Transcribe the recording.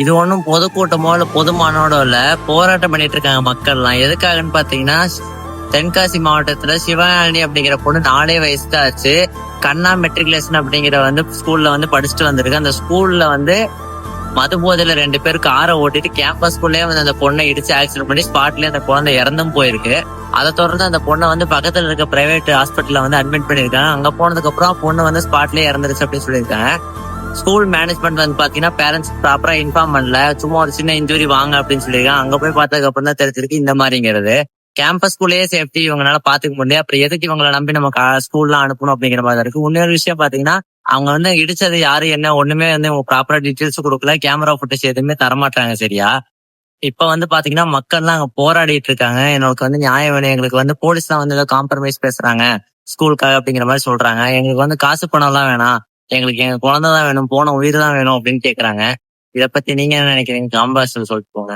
இது ஒண்ணும் பொதுக்கூட்டமோ இல்ல பொதுமானோட இல்ல, போராட்டம் பண்ணிட்டு இருக்காங்க மக்கள்லாம். எதுக்காகன்னு பாத்தீங்கன்னா, தென்காசி மாவட்டத்துல சிவகாணி அப்படிங்கிற பொண்ணு 4 வயசு தான் ஆச்சு. கண்ணா மெட்ரிகுலேஷன் அப்படிங்கிற ஸ்கூல்ல படிச்சுட்டு வந்திருக்கு. அந்த ஸ்கூல்ல மது போதையில 2 பேர் காரை ஓட்டிட்டு கேம்பஸ்குள்ளே அந்த பொண்ணை இடிச்சு ஆக்சிடென்ட் பண்ணி ஸ்பாட்லயே அந்த குழந்தை இறந்தும் போயிருக்கு. அதை தொடர்ந்து அந்த பொண்ணை பக்கத்துல இருக்க பிரைவேட் ஹாஸ்பிட்டல்ல அட்மிட் பண்ணிருக்காங்க. அங்க போனதுக்கு அப்புறம் பொண்ணு ஸ்பாட்லயே இறந்துருச்சு அப்படின்னு சொல்லியிருக்காங்க. ஸ்கூல் மேனேஜ்மெண்ட் பாத்தீங்கன்னா பேரண்ட்ஸ் ப்ராப்பரா இன்ஃபார்ம் பண்ணல, சும்மா ஒரு சின்ன இன்ஜுரி வாங்க அப்படின்னு சொல்லியிருக்காங்க. அங்க போய் பார்த்ததுக்கு அப்புறம் தான் தெரிஞ்சிருக்கு இந்த மாதிரிங்கிறது. கேம்பஸ்குள்ளேயே சேஃப்டி இவங்களால பாத்துக்க முடியாது, அப்புறம் எதுக்கு இவங்களை நம்பி நம்ம ஸ்கூல்லாம் அனுப்பணும் அப்படிங்கிற மாதிரி இருக்கு. இன்னொரு விஷயம் பாத்தீங்கன்னா, அவங்க இடிச்சது யாரு என்ன ஒண்ணுமே ப்ராப்பரா டீட்டெயில்ஸ் கொடுக்கல, கேமரா ஃபுட்டேஜ் எதுவுமே தரமாட்டாங்க சரியா. இப்ப பாத்தீங்கன்னா மக்கள்லாம் அங்க போராடிட்டு இருக்காங்க. எனக்கு நியாயம் வேணும், எங்களுக்கு போலீஸ் தான் ஏதோ காம்ப்ரமைஸ் பேசுறாங்க ஸ்கூலுக்காக அப்படிங்கிற மாதிரி சொல்றாங்க. எங்களுக்கு காசு பணம் எல்லாம் வேணாம், எங்களுக்கு எங்க குழந்தை தான் வேணும், போன உயிர் தான் வேணும் அப்படின்னு கேக்குறாங்க. இத பத்தி நீங்க என்ன நினைக்கிறீங்க? காம்பாஸ் சொல்லிட்டு போங்க.